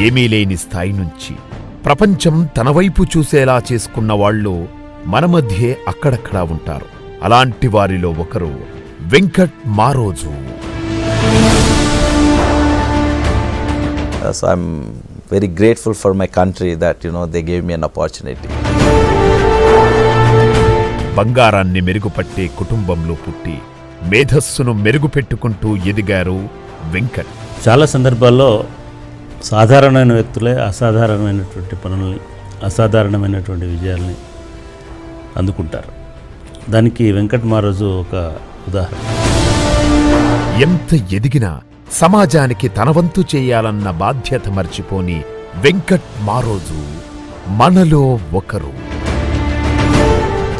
ఏమీ లేని స్థాయి నుంచి ప్రపంచం తన వైపు చూసేలా చేసుకున్న వాళ్ళు మన మధ్యే అక్కడక్కడా ఉంటారు. అలాంటి వారిలో ఒకరు Venkat Maroju. So I'm very grateful for my country that they gave me an opportunity. బంగారాన్ని మెరుగుపట్టే కుటుంబంలో పుట్టి మేధస్సును మెరుగుపెట్టుకుంటూ ఎదిగారు వెంకట్. చాలా సందర్భాల్లో సాధారణమైన వ్యక్తులే అసాధారణమైనటువంటి పనుల్ని, అసాధారణమైనటువంటి విజయాల్ని అందుకుంటారు. దానికి వెంకట్ మారోజు ఒక ఉదాహరణ. ఎంత ఎదిగినా సమాజానికి తనవంతు చేయాలన్న బాధ్యత మర్చిపోని వెంకట్ మారోజు మనలో ఒకరు.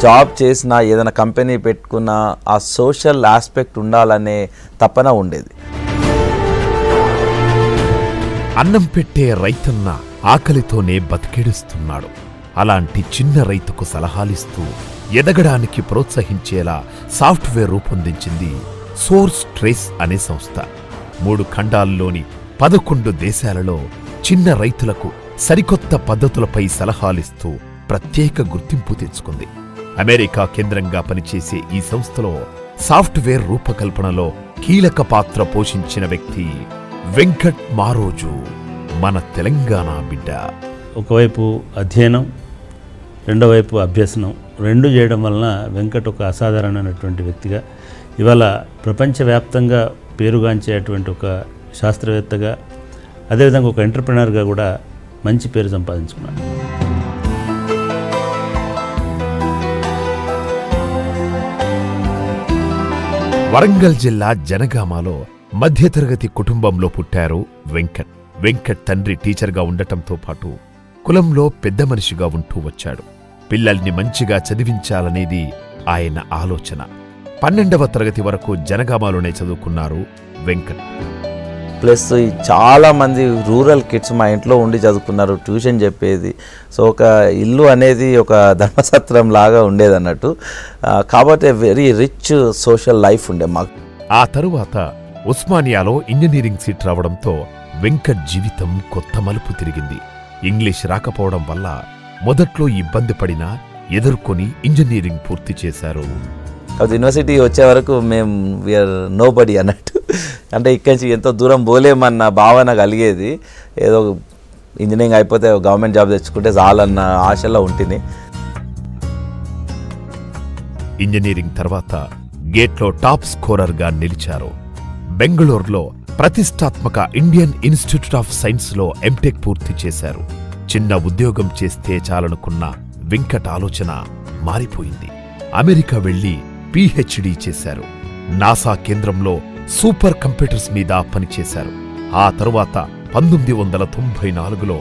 జాబ్ చేసినా ఏదైనా కంపెనీ పెట్టుకున్నా ఆ సోషల్ ఆస్పెక్ట్ ఉండాలనే తపన ఉండేది. అన్నం పెట్టే రైతన్న ఆకలితోనే బతికేడుస్తున్నాడు. అలాంటి చిన్న రైతుకు సలహాలిస్తూ ఎదగడానికి ప్రోత్సహించేలా సాఫ్ట్వేర్ రూపొందించింది సోర్స్ ట్రేస్ అనే సంస్థ. 3 ఖండాల్లోని 11 దేశాలలో చిన్న రైతులకు సరికొత్త పద్ధతులపై సలహాలిస్తూ ప్రత్యేక గుర్తింపు తెచ్చుకుంది. అమెరికా కేంద్రంగా పనిచేసే ఈ సంస్థలో సాఫ్ట్వేర్ రూపకల్పనలో కీలక పాత్ర పోషించిన వ్యక్తి వెంకట్ మారోజు, మన తెలంగాణ బిడ్డ. ఒకవైపు అధ్యయనం, రెండో వైపు అభ్యసనం, రెండు చేయడం వలన వెంకట్ ఒక అసాధారణమైనటువంటి వ్యక్తిగా ఇవాళ ప్రపంచవ్యాప్తంగా పేరుగాంచేటువంటి ఒక శాస్త్రవేత్తగా, అదేవిధంగా ఒక ఎంటర్ప్రెనర్గా కూడా మంచి పేరు సంపాదించుకున్నాడు. వరంగల్ జిల్లా జనగామలో మధ్యతరగతి కుటుంబంలో పుట్టారు వెంకట్. వెంకట్ తండ్రి టీచర్గా ఉండటంతో పాటు కులంలో పెద్ద మనిషిగా ఉంటూ వచ్చాడు. పిల్లల్ని మంచిగా చదివించాలనేది ఆయన ఆలోచన. 12వ తరగతి వరకు జనగామలోనే చదువుకున్నారు వెంకట్. ప్లస్ చాలా మంది రూరల్ కిడ్స్ మా ఇంట్లో ఉండి చదువుకున్నారు, ట్యూషన్ చెప్పేది. సో ఒక ఇల్లు అనేది ఒక ధర్మసత్రం లాగా ఉండేది అన్నట్టు. కాబట్టి వెరీ రిచ్ సోషల్ లైఫ్ ఉండే మాకు. ఆ తరువాత ఉస్మానియాలో ఇంజనీరింగ్ సీట్ రావడంతో వెంకట్ జీవితం కొత్త మలుపు తిరిగింది. ఇంగ్లీష్ రాకపోవడం వల్ల మొదట్లో ఇబ్బంది పడినా ఎదుర్కొని ఇంజనీరింగ్ పూర్తి చేశారు. యూనివర్సిటీ వచ్చే వరకు మేము వీఆర్ నో బడీ అన్నట్టు. అంటే ఇక్కడి నుంచి ఎంతో దూరం పోలేమన్న భావన కలిగేది. ఏదో ఇంజనీరింగ్ అయిపోతే గవర్నమెంట్ జాబ్ తెచ్చుకుంటే చాలన్న ఆశలో ఉంటుంది. ఇంజనీరింగ్ తర్వాత గేట్లో టాప్ స్కోరర్గా నిలిచారు. బెంగళూరులో ప్రతిష్టాత్మక ఇండియన్ ఇన్స్టిట్యూట్ ఆఫ్ సైన్స్లో ఎంటెక్ పూర్తి చేశారు. చిన్న ఉద్యోగం చేస్తే చాలనుకున్న వెంకట్ ఆలోచన మారిపోయింది. అమెరికా వెళ్లి PhD చేశారు. నాసా కేంద్రంలో సూపర్ కంప్యూటర్స్ మీద పనిచేశారు. ఆ తరువాత 1994లో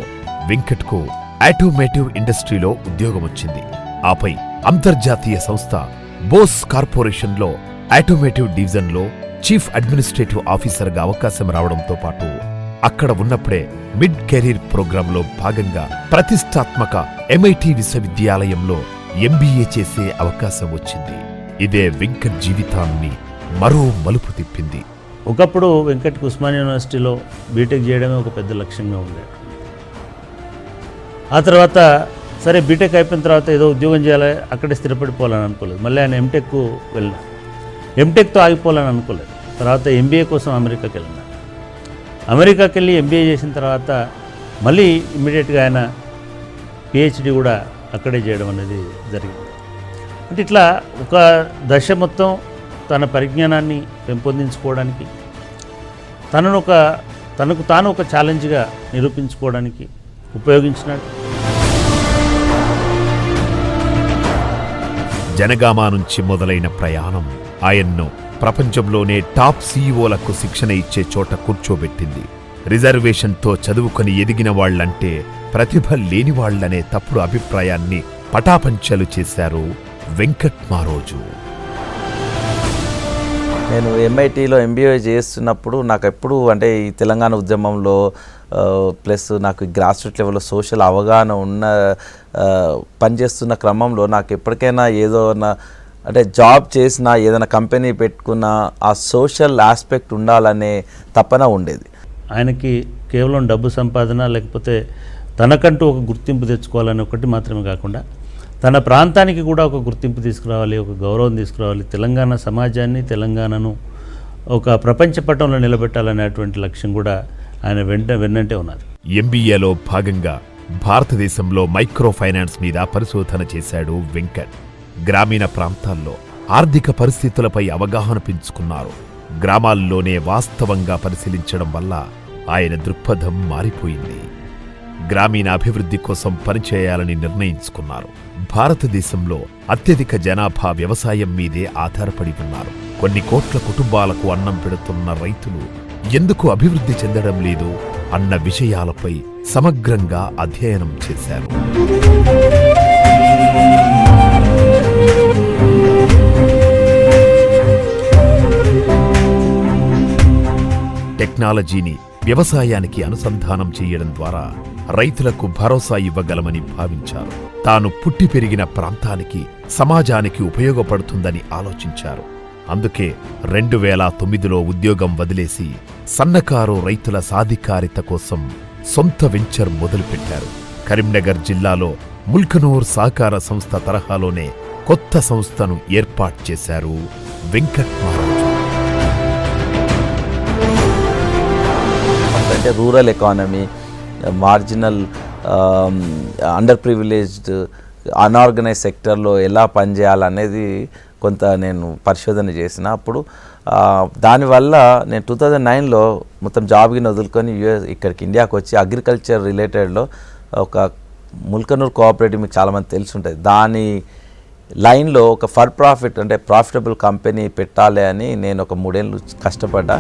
వెంకట్కు ఆటోమేటివ్ ఇండస్ట్రీలో ఉద్యోగమొచ్చింది. ఆపై అంతర్జాతీయ సంస్థ బోస్ కార్పొరేషన్లో ఆటోమేటివ్ డివిజన్లో చీఫ్ అడ్మినిస్ట్రేటివ్ ఆఫీసర్గా అవకాశం రావడంతో పాటు అక్కడ ఉన్నప్పుడే మిడ్ కెరీర్ ప్రోగ్రాంలో భాగంగా ప్రతిష్టాత్మక MIT విశ్వవిద్యాలయంలో MBA చేసే అవకాశం వచ్చింది. ఇదే వెంకట్ జీవితాన్ని మరో మలుపు తిప్పింది. ఒకప్పుడు వెంకట్కి ఉస్మానియా యూనివర్సిటీలో బీటెక్ చేయడమే ఒక పెద్ద లక్ష్యంగా ఉండేది. ఆ తర్వాత సరే బీటెక్ అయిపోయిన తర్వాత ఏదో ఉద్యోగం చేయాలి, అక్కడే స్థిరపడిపోవాలని అనుకోలేదు. మళ్ళీ ఆయన ఎంటెక్కు వెళ్ళిన, ఎంటెక్తో ఆగిపోవాలని అనుకోలేదు. తర్వాత MBA కోసం అమెరికాకి వెళ్ళిన, అమెరికాకి వెళ్ళి MBA చేసిన తర్వాత మళ్ళీ ఇమ్మీడియట్గా ఆయన PhD కూడా అక్కడే చేయడం అనేది జరిగింది. అంటే ఇట్లా ఒక దశ మొత్తం తన పరిజ్ఞానాన్ని పెంపొందించుకోవడానికి, తనకు తాను ఒక ఛాలెంజ్గా నిరూపించుకోవడానికి ఉపయోగించినాడు. జనగామ నుంచి మొదలైన ప్రయాణం ఆయన్ను ప్రపంచంలోనే టాప్ CEOలకు శిక్షణ ఇచ్చే చోట కూర్చోబెట్టింది. రిజర్వేషన్తో చదువుకొని ఎదిగిన వాళ్లంటే ప్రతిభ లేనివాళ్లనే తప్పుడు అభిప్రాయాన్ని పటాపంచలు చేశారు వెంకట్ మారోజు. నేను MITలో MBA చేస్తున్నప్పుడు నాకు ఎప్పుడు అంటే ఈ తెలంగాణ ఉద్యమంలో ప్లస్ నాకు గ్రాస్ రూట్ లెవెల్లో సోషల్ అవగాహన ఉన్న పనిచేస్తున్న క్రమంలో నాకు ఎప్పటికైనా ఏదో అంటే జాబ్ చేసినా ఏదైనా కంపెనీ పెట్టుకున్నా ఆ సోషల్ ఆస్పెక్ట్ ఉండాలనే తపన ఉండేది. ఆయనకి కేవలం డబ్బు సంపాదన లేకపోతే తనకంటూ ఒక గుర్తింపు తెచ్చుకోవాలని ఒకటి మాత్రమే కాకుండా తన ప్రాంతానికి కూడా ఒక గుర్తింపు తీసుకురావాలి, ఒక గౌరవం తీసుకురావాలి, తెలంగాణ సమాజాన్ని, తెలంగాణను ఒక ప్రపంచ పటంలో నిలబెట్టాలనేటువంటి లక్ష్యం కూడా ఆయన వెన్నంటే ఉన్నారు. ఎంబీఏలో భాగంగా భారతదేశంలో మైక్రో ఫైనాన్స్ మీద పరిశోధన చేశాడు వెంకట్. గ్రామీణ ప్రాంతాల్లో ఆర్థిక పరిస్థితులపై అవగాహన పెంచుకున్నారు. గ్రామాల్లోనే వాస్తవంగా పరిశీలించడం వల్ల ఆయన దృక్పథం మారిపోయింది. గ్రామీణ అభివృద్ధి కోసం పనిచేయాలని నిర్ణయించుకున్నారు. భారతదేశంలో అత్యధిక జనాభా వ్యవసాయం మీదే ఆధారపడి ఉన్నారు. కొన్ని కోట్ల కుటుంబాలకు అన్నం పెడుతున్న రైతులు ఎందుకు అభివృద్ధి చెందడం లేదు అన్న విషయాలపై సమగ్రంగా అధ్యయనం చేశారు. టెక్నాలజీని వ్యవసాయానికి అనుసంధానం చేయడం ద్వారా రైతులకు భరోసా ఇవ్వగలమని భావించారు. తాను పుట్టి పెరిగిన ప్రాంతానికి, సమాజానికి ఉపయోగపడుతుందని ఆలోచించారు. అందుకే 2009లో ఉద్యోగం వదిలేసి సన్నకారు రైతుల సాధికారిత కోసం సొంత వెంచర్ మొదలుపెట్టారు. కరీంనగర్ జిల్లాలో ముల్కనూర్ సహకార సంస్థ తరహాలోనే కొత్త సంస్థను ఏర్పాటు చేశారు వెంకట్ మారోజు. అంటే rural economy, marginal, under privileged, unorganised సెక్టర్లో ఎలా పనిచేయాలనేది కొంత నేను పరిశోధన చేసిన. అప్పుడు దానివల్ల నేను 2009లో మొత్తం జాబ్ని వదులుకొని ఇక్కడికి ఇండియాకి వచ్చి అగ్రికల్చర్ రిలేటెడ్లో ఒక ముల్కనూర్ కోఆపరేటివ్ మీకు చాలామంది తెలిసి ఉంటుంది, దాని లైన్లో ఒక ఫర్ ప్రాఫిట్ అంటే ప్రాఫిటబుల్ కంపెనీ పెట్టాలి అని నేను ఒక 3 ఏళ్ళు కష్టపడ్డా.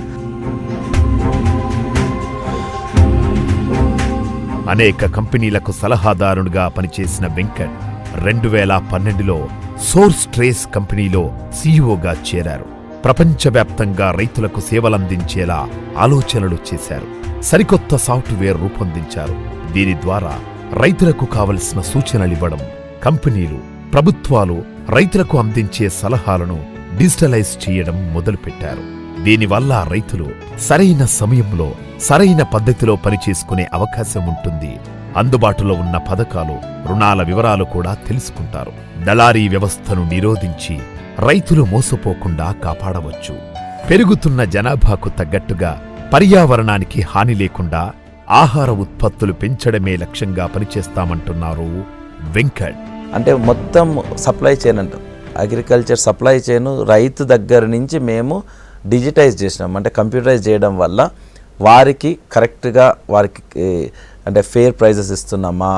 అనేక కంపెనీలకు సలహాదారునిగా పనిచేసిన వెంకట్ 2012లో సోర్స్ ట్రేస్ కంపెనీలో సీఈఓగా చేరారు. ప్రపంచవ్యాప్తంగా రైతులకు సేవలందించేలా ఆలోచనలు చేశారు. సరికొత్త సాఫ్ట్వేర్ రూపొందించారు. దీని ద్వారా రైతులకు కావలసిన సూచనలివ్వడం, కంపెనీలు, ప్రభుత్వాలు రైతులకు అందించే సలహాలను డిజిటలైజ్ చేయడం మొదలుపెట్టారు. దీనివల్ల రైతులు సరైన సమయంలో సరైన పద్ధతిలో పనిచేసుకునే అవకాశం ఉంటుంది. అందుబాటులో ఉన్న పథకాలు, రుణాల వివరాలు కూడా తెలుసుకుంటారు. దళారీ వ్యవస్థను నిరోధించి రైతులు మోసపోకుండా కాపాడవచ్చు. పెరుగుతున్న జనాభాకు తగ్గట్టుగా పర్యావరణానికి హాని లేకుండా ఆహార ఉత్పత్తులు పెంచడమే లక్ష్యంగా పనిచేస్తామంటున్నారు వెంకట్. అంటే మొత్తం సప్లై చైన్ అంటాం, అగ్రికల్చర్ సప్లై చైన్ రైతు దగ్గర నుంచి మేము డిజిటైజ్ చేసినాం. అంటే కంప్యూటరైజ్ చేయడం వల్ల వారికి కరెక్ట్గా అంటే ఫెయిర్ ప్రైజెస్ ఇస్తున్నామా,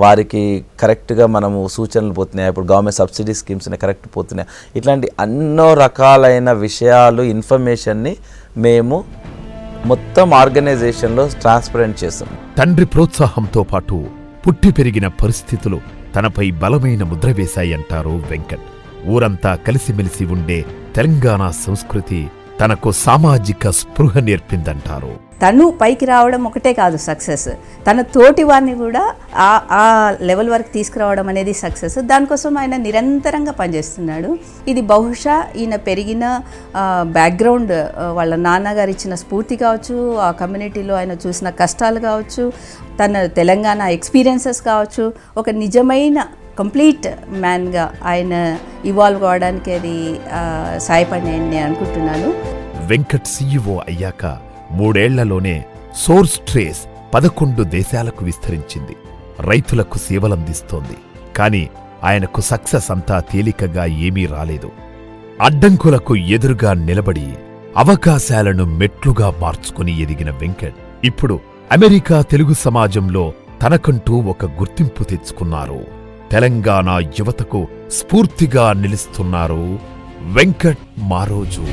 వారికి కరెక్ట్గా మనము సూచనలు పోతున్నాయి, ఇప్పుడు గవర్నమెంట్ సబ్సిడీ స్కీమ్స్ కరెక్ట్ పోతున్నాయి, ఇట్లాంటి ఎన్నో రకాలైన విషయాలు, ఇన్ఫర్మేషన్ని మేము మొత్తం ఆర్గనైజేషన్లో ట్రాన్స్పరెంట్ చేస్తాం. తండ్రి ప్రోత్సాహంతో పాటు పుట్టి పెరిగిన పరిస్థితులు తనపై బలమైన ముద్ర వేశాయంటారు వెంకట్. ఊరంతా కలిసిమెలిసి ఉండే తెలంగాణ సంస్కృతి తనకు సామాజిక స్పృహ నేర్పిందంటారు. తను పైకి రావడం ఒకటే కాదు సక్సెస్, తన తోటి వారిని కూడా ఆ లెవెల్ వరకు తీసుకురావడం అనేది సక్సెస్. దానికోసం ఆయన నిరంతరంగా పనిచేస్తున్నాడు. ఇది బహుశా ఈయన పెరిగిన బ్యాక్గ్రౌండ్, వాళ్ళ నాన్నగారు ఇచ్చిన స్ఫూర్తి కావచ్చు, ఆ కమ్యూనిటీలో ఆయన చూసిన కష్టాలు కావచ్చు, తన తెలంగాణ ఎక్స్పీరియన్సెస్ కావచ్చు, ఒక నిజమైన కంప్లీట్ మ్యాన్గా ఆయన ఇవాల్వ్ కావడానికి అది సాయపడినాయని నేను అనుకుంటున్నాను. వెంకట్ సీఈఓ అయ్యాక 3 ఏళ్లలోనే సోర్స్ ట్రేస్ 11 దేశాలకు విస్తరించింది. రైతులకు సేవలందిస్తోంది. కానీ ఆయనకు సక్సెస్ అంతా తేలికగా ఏమీ రాలేదు. అడ్డంకులకు ఎదురుగా నిలబడి అవకాశాలను మెట్లుగా మార్చుకుని ఎదిగిన వెంకట్ ఇప్పుడు అమెరికా తెలుగు సమాజంలో తనకంటూ ఒక గుర్తింపు తెచ్చుకున్నారు. తెలంగాణ యువతకు స్ఫూర్తిగా నిలుస్తున్నారు వెంకట్ మారోజు.